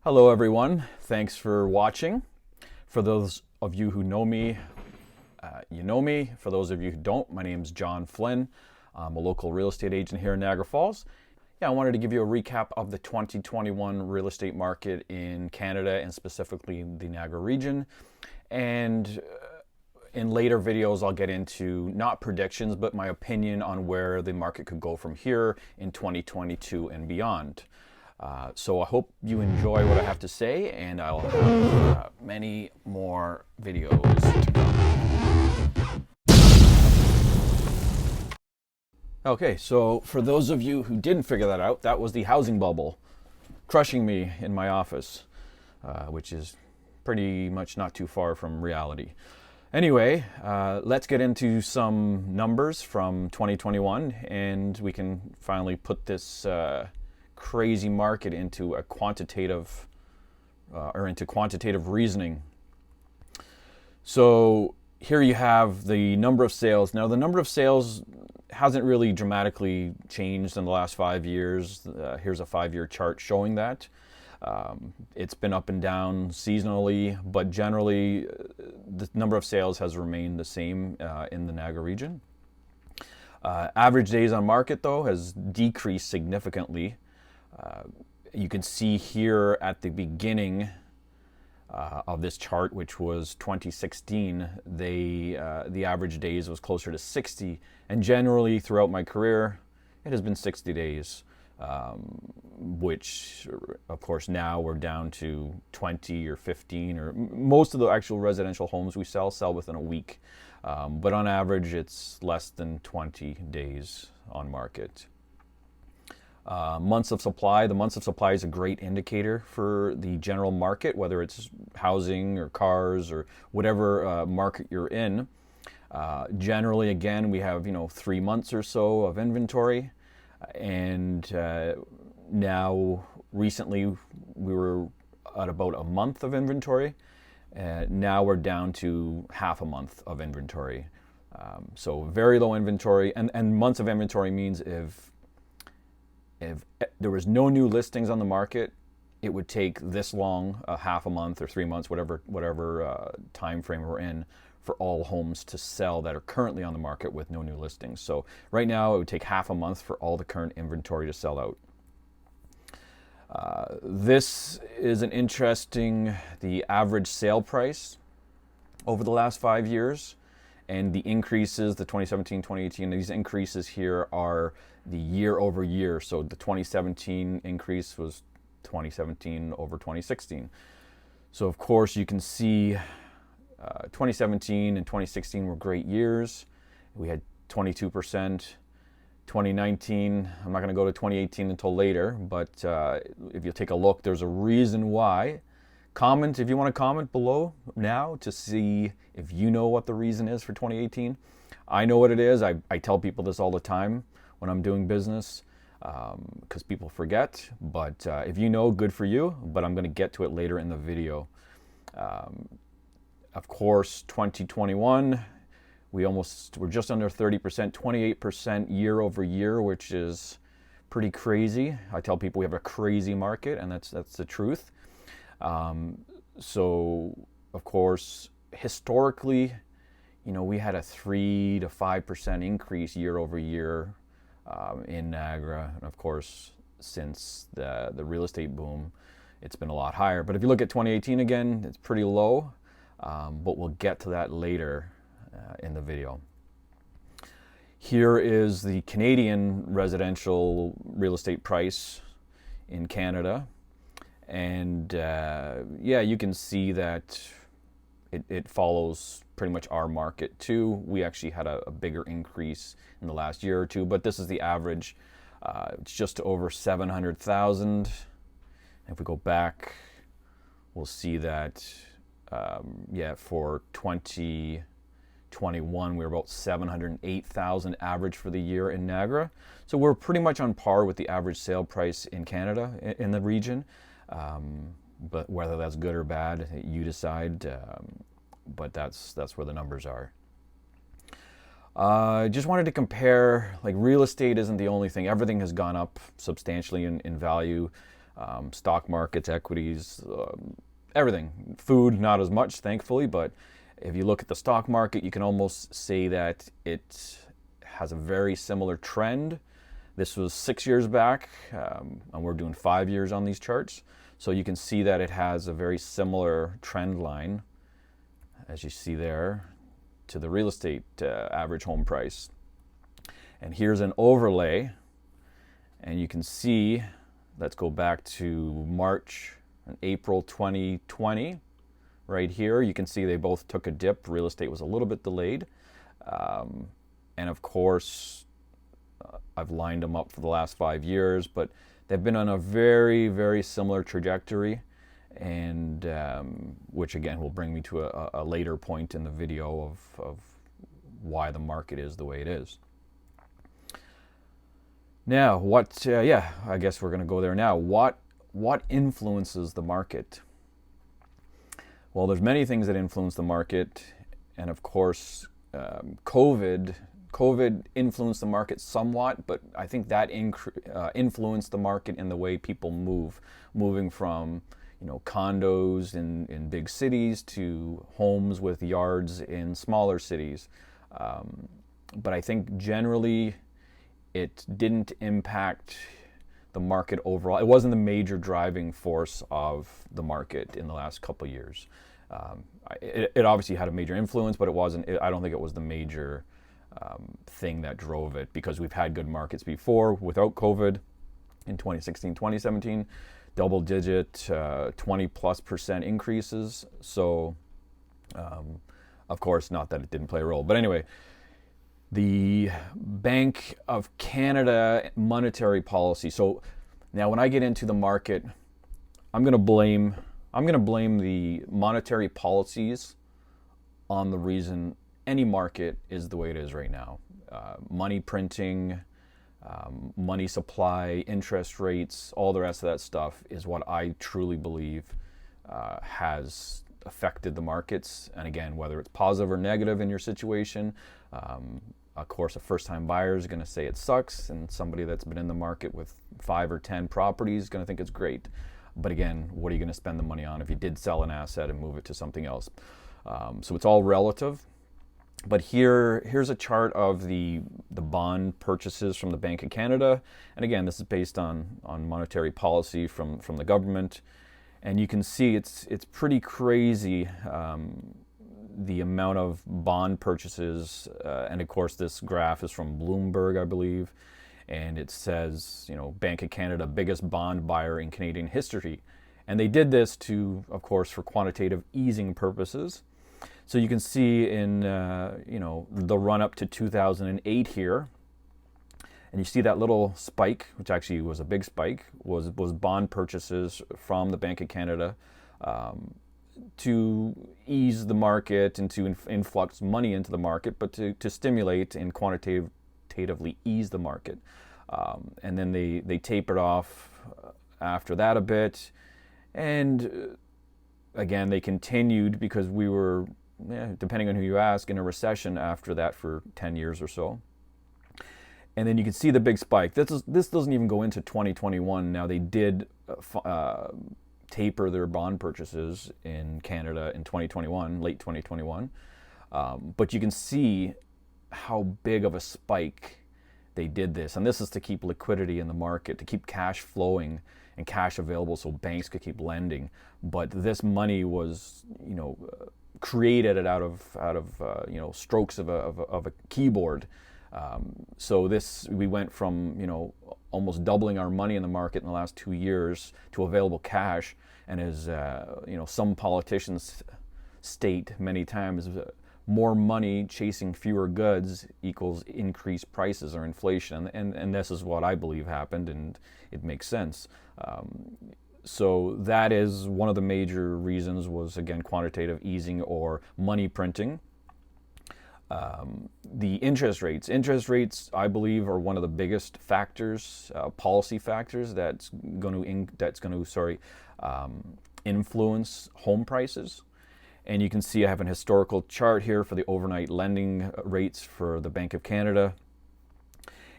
Hello everyone, thanks for watching. For those of you who know me, you know me. For those of you who don't, my name is John Flynn. I'm a local real estate agent here in Niagara Falls. I wanted to give you a recap of the 2021 real estate market in Canada and specifically the Niagara region. And in later videos, I'll get into not predictions, but my opinion on where the market could go from here in 2022 and beyond. So I hope you enjoy what I have to say, and I'll have many more videos to come. Okay, so for those of you who didn't figure that out, that was the housing bubble crushing me in my office, which is pretty much not too far from reality. Anyway, let's get into some numbers from 2021, and we can finally put this crazy market into a quantitative reasoning. So here you have the number of sales. Now the number of sales hasn't really dramatically changed in the last 5 years. Here's a 5-year chart showing that. It's been up and down seasonally, but generally the number of sales has remained the same in the Niagara region. Average days on market though has decreased significantly. You can see here at the beginning of this chart, which was 2016, the average days was closer to 60, and generally throughout my career it has been 60 days, which of course now we're down to 20 or 15, or most of the actual residential homes we sell within a week, but on average it's less than 20 days on market. Months of supply. The months of supply is a great indicator for the general market, whether it's housing or cars or whatever market you're in. Generally, again, we have 3 months or so of inventory, and now recently we were at about a month of inventory. Now we're down to half a month of inventory. So very low inventory, and months of inventory means if there was no new listings on the market, it would take this long, half a month or 3 months, whatever time frame we're in, for all homes to sell that are currently on the market with no new listings. So right now it would take half a month for all the current inventory to sell out. This is an interesting, the average sale price over the last 5 years. And the increases, the 2017, 2018, these increases here are the year over year. So the 2017 increase was 2017 over 2016. So of course you can see 2017 and 2016 were great years. We had 22%. 2019, I'm not going to go to 2018 until later, but if you take a look, there's a reason why. Comment if you want to comment below now to see if you know what the reason is for 2018. I know what it is. I tell people this all the time when I'm doing business because people forget. But if you know, good for you. But I'm going to get to it later in the video. Of course, 2021, we're just under 30%, 28% year over year, which is pretty crazy. I tell people we have a crazy market, and that's the truth. So of course, historically, we had a 3 to 5% increase year over year in Niagara, and of course, since the real estate boom, it's been a lot higher. But if you look at 2018 again, it's pretty low, but we'll get to that later in the video. Here is the Canadian residential real estate price in Canada. And yeah, you can see that it follows pretty much our market too. We actually had a bigger increase in the last year or two, but this is the average. It's just over 700,000. If we go back, we'll see that yeah, for 2021 we were about 708,000 average for the year in Niagara. So we're pretty much on par with the average sale price in Canada in the region. But whether that's good or bad, you decide. But that's where the numbers are. Just wanted to compare, like, real estate isn't the only thing. Everything has gone up substantially in value. stock markets, equities, everything. Food, not as much, thankfully, but if you look at the stock market, you can almost say that it has a very similar trend. This was 6 years back, and we're doing 5 years on these charts. So you can see that it has a very similar trend line, as you see there, to the real estate average home price. And here's an overlay, and you can see, let's go back to March and April 2020. Right here, you can see they both took a dip. Real estate was a little bit delayed. And of course, I've lined them up for the last 5 years, but they've been on a very, very similar trajectory, and which again will bring me to a later point in the video of why the market is the way it is. Now, I guess we're going to go there now. What influences the market? Well, there's many things that influence the market, and of course, COVID influenced the market somewhat, but I think that influenced the market in the way people moving from condos in big cities to homes with yards in smaller cities. But I think generally it didn't impact the market overall. It wasn't the major driving force of the market in the last couple of years. It obviously had a major influence, but it wasn't. I don't think it was the major thing that drove it, because we've had good markets before without COVID in 2016, 2017, double-digit 20+% increases. So, of course, not that it didn't play a role, but anyway. The Bank of Canada monetary policy. So now when I get into the market, I'm going to blame the monetary policies on the reason any market is the way it is right now. Money printing, money supply, interest rates, all the rest of that stuff is what I truly believe has affected the markets. And again, whether it's positive or negative in your situation, of course, a first-time buyer is going to say it sucks, and somebody that's been in the market with 5 or 10 properties is going to think it's great. But again, what are you going to spend the money on if you did sell an asset and move it to something else? So it's all relative. But here's a chart of the bond purchases from the Bank of Canada. And again, this is based on monetary policy from the government. And you can see it's pretty crazy, the amount of bond purchases, and of course this graph is from Bloomberg, I believe, and it says, Bank of Canada, biggest bond buyer in Canadian history. And they did this of course, for quantitative easing purposes. So you can see in, the run up to 2008 here, and you see that little spike, which actually was a big spike, was bond purchases from the Bank of Canada, to ease the market and to influx money into the market, but to stimulate and quantitatively ease the market. And then they tapered off after that a bit. And again, they continued because we were, depending on who you ask, in a recession after that for 10 years or so. And then you can see the big spike. This doesn't even go into 2021. Now, they did taper their bond purchases in Canada in 2021, late 2021. But you can see how big of a spike they did this. And this is to keep liquidity in the market, to keep cash flowing and cash available so banks could keep lending. But this money was, created out of strokes of a keyboard. So we went from, almost doubling our money in the market in the last 2 years to available cash. And as, some politicians state many times, more money chasing fewer goods equals increased prices or inflation. And this is what I believe happened, and it makes sense. So that is one of the major reasons was, again, quantitative easing or money printing. The interest rates, I believe, are one of the biggest factors, policy factors that's going to influence home prices. And you can see I have an historical chart here for the overnight lending rates for the Bank of Canada.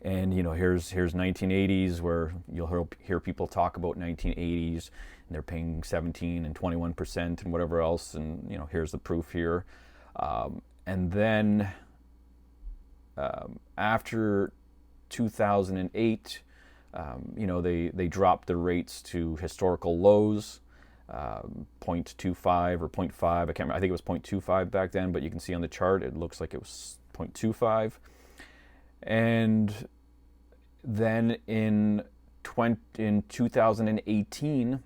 And here's 1980s, where you'll hear people talk about 1980s, and they're paying 17 and 21% and whatever else. And here's the proof here. And then after 2008, they dropped the rates to historical lows, 0.25 or 0.5. I can't remember. I think it was 0.25 back then, but you can see on the chart it looks like it was 0.25. And then in 2018,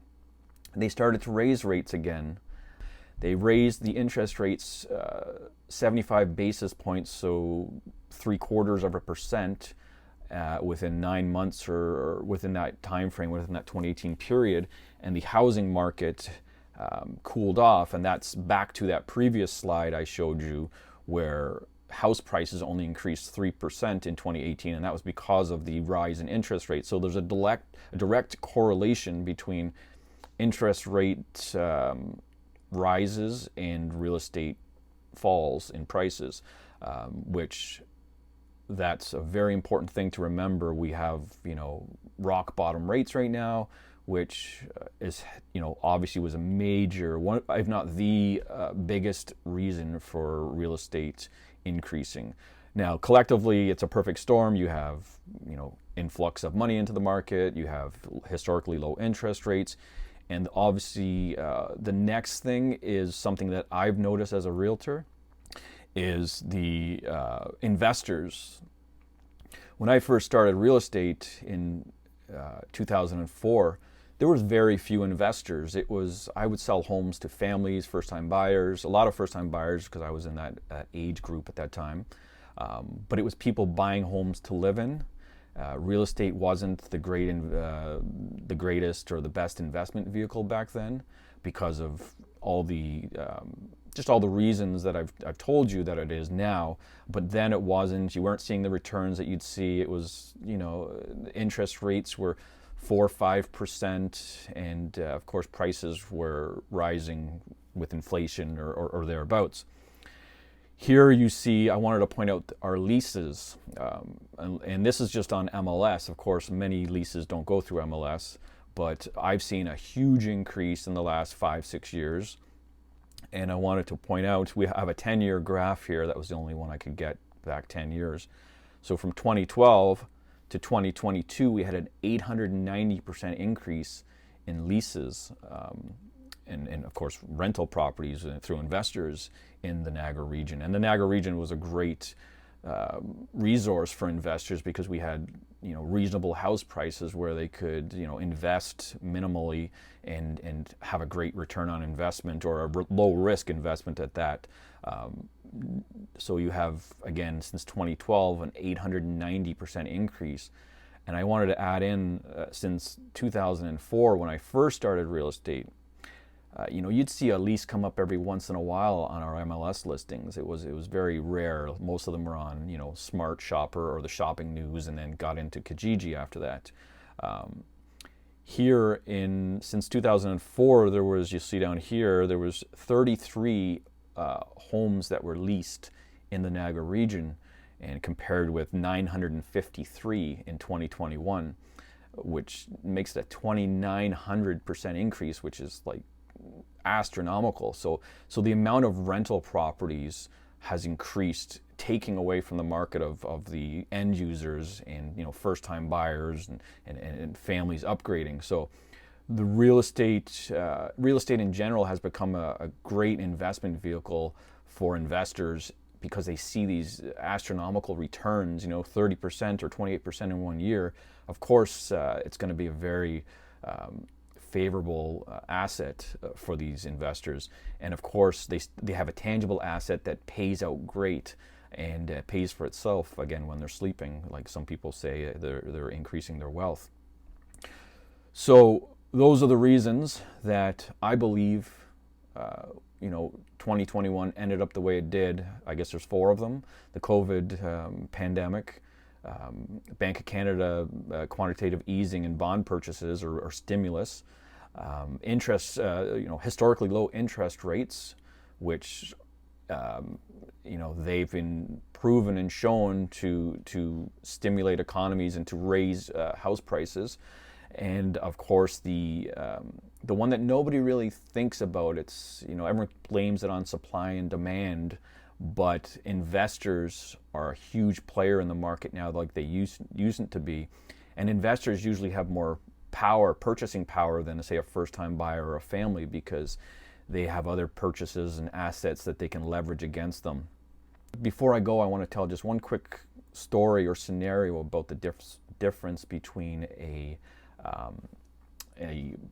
they started to raise rates again. They raised the interest rates 75 basis points, so 0.75%, within 9 months or within that time frame, within that 2018 period, and the housing market cooled off. And that's back to that previous slide I showed you, where house prices only increased 3% in 2018, and that was because of the rise in interest rates. So there's a direct correlation between interest rate rises and real estate falls in prices, which that's a very important thing to remember. We have, rock bottom rates right now, which is, obviously was a major one, if not the biggest reason for real estate increasing. Now, collectively, it's a perfect storm. You have, influx of money into the market. You have historically low interest rates. And obviously, the next thing is something that I've noticed as a realtor is the investors. When I first started real estate in 2004, there was very few investors. I would sell homes to families, first-time buyers, a lot of first-time buyers, because I was in that age group at that time. But it was people buying homes to live in. Real estate wasn't the greatest or the best investment vehicle back then, because of all the just all the reasons that I've told you that it is now. But then it wasn't. You weren't seeing the returns that you'd see. It was, interest rates were 4 or 5%, and of course prices were rising with inflation or thereabouts. Here you see, I wanted to point out our leases, and this is just on MLS. Of course, many leases don't go through MLS, but I've seen a huge increase in the last 5-6 years. And I wanted to point out, we have a 10-year graph here. That was the only one I could get back 10 years. So from 2012 to 2022, we had an 890% increase in leases, and of course rental properties through investors in the Niagara region. And the Niagara region was a great resource for investors, because we had reasonable house prices where they could invest minimally and have a great return on investment, or a low risk investment at that. So you have, again, since 2012, an 890% increase. And I wanted to add in, since 2004, when I first started real estate, you'd see a lease come up every once in a while on our MLS listings. It was very rare. Most of them were on, Smart Shopper or the Shopping News, and then got into Kijiji after that. Since 2004, you see down here, there was 33 homes that were leased in the Niagara region, and compared with 953 in 2021, which makes it a 2,900% increase, which is like astronomical. So the amount of rental properties has increased, taking away from the market of the end users and first-time buyers and families upgrading. So the real estate in general has become a great investment vehicle for investors, because they see these astronomical returns, 30% or 28% in 1 year. Of course, it's going to be a very favorable asset for these investors. And of course, they have a tangible asset that pays out great and pays for itself, again, when they're sleeping. Like some people say, they're increasing their wealth. So those are the reasons that I believe 2021 ended up the way it did. I guess there's 4 of them: the COVID pandemic, Bank of Canada quantitative easing and bond purchases or stimulus, interest, historically low interest rates, which they've been proven and shown to stimulate economies and to raise house prices. And of course, the one that nobody really thinks about, it's, you know, everyone blames it on supply and demand, but investors are a huge player in the market now, like they used to be. And investors usually have more power, purchasing power, than, say, a first-time buyer or a family, because they have other purchases and assets that they can leverage against them. Before I go, I want to tell just one quick story or scenario about the difference between a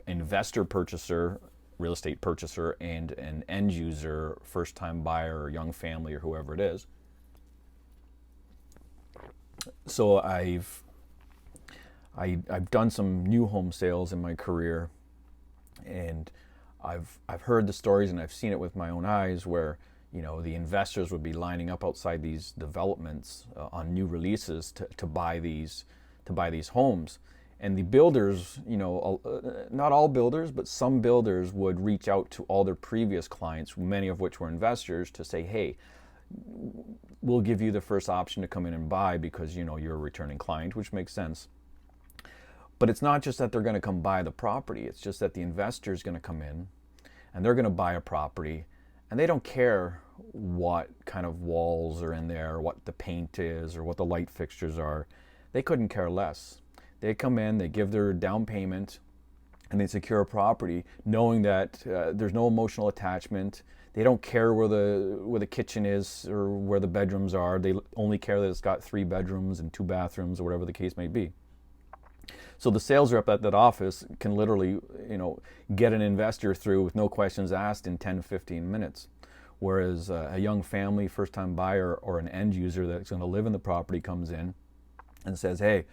investor purchaser, real estate purchaser, and an end user, first-time buyer or young family or whoever it is. So I've done some new home sales in my career, and I've heard the stories and I've seen it with my own eyes where, you know, the investors would be lining up outside these developments on new releases to buy these homes. And the builders, you know, not all builders, but some builders would reach out to all their previous clients, many of which were investors, to say, hey, we'll give you the first option to come in and buy because, you know, you're a returning client, which makes sense. But it's not just that they're going to come buy the property. It's just that the investor is going to come in and they're going to buy a property, and they don't care what kind of walls are in there, what the paint is, or what the light fixtures are. They couldn't care less. They come in, they give their down payment, and they secure a property knowing that there's no emotional attachment. They don't care where the kitchen is or where the bedrooms are. They only care that it's got 3 bedrooms and 2 bathrooms or whatever the case may be. So the sales rep at that office can literally, you know, get an investor through with no questions asked in 10 to 15 minutes. Whereas a young family, first-time buyer, or an end user that's going to live in the property comes in and says, hey,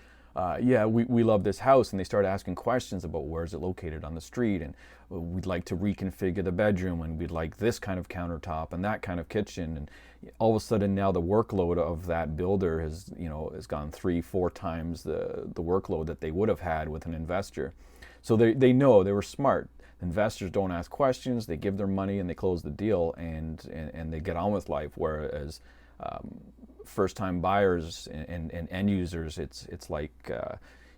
yeah, we love this house, and they start asking questions about where is it located on the street, and we'd like to reconfigure the bedroom, and we'd like this kind of countertop and that kind of kitchen. And all of a sudden now the workload of that builder has gone 3-4 times the workload that they would have had with an investor. So they know, they were smart. Investors don't ask questions, they give their money and they close the deal, and they get on with life. Whereas first-time buyers and end users, it's like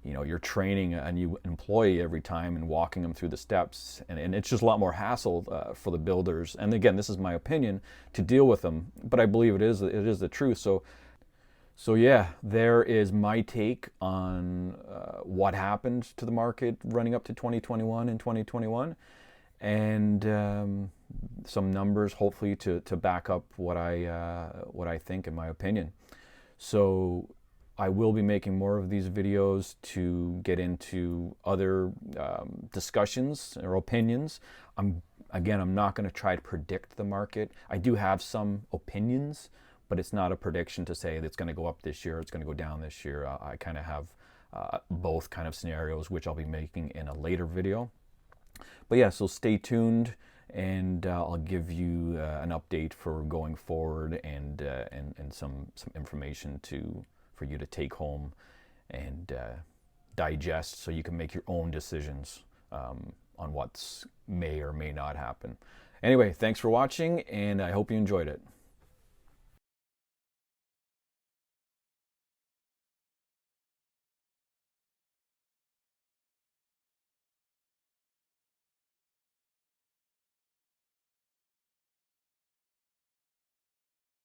you know, you're training a new employee every time and walking them through the steps, and it's just a lot more hassle for the builders. And again, this is my opinion, to deal with them, but I believe it is the truth. So yeah, there is my take on what happened to the market running up to 2021 and 2021, and some numbers hopefully to back up what I think, in my opinion. So I will be making more of these videos to get into other discussions or opinions. I'm not going to try to predict the market. I do have some opinions, but it's not a prediction to say that it's going to go up this year, it's going to go down this year. I kind of have both kind of scenarios, which I'll be making in a later video. But yeah, so stay tuned, and I'll give you an update for going forward, and some information for you to take home and digest, so you can make your own decisions on what's may or may not happen. Anyway, thanks for watching, and I hope you enjoyed it.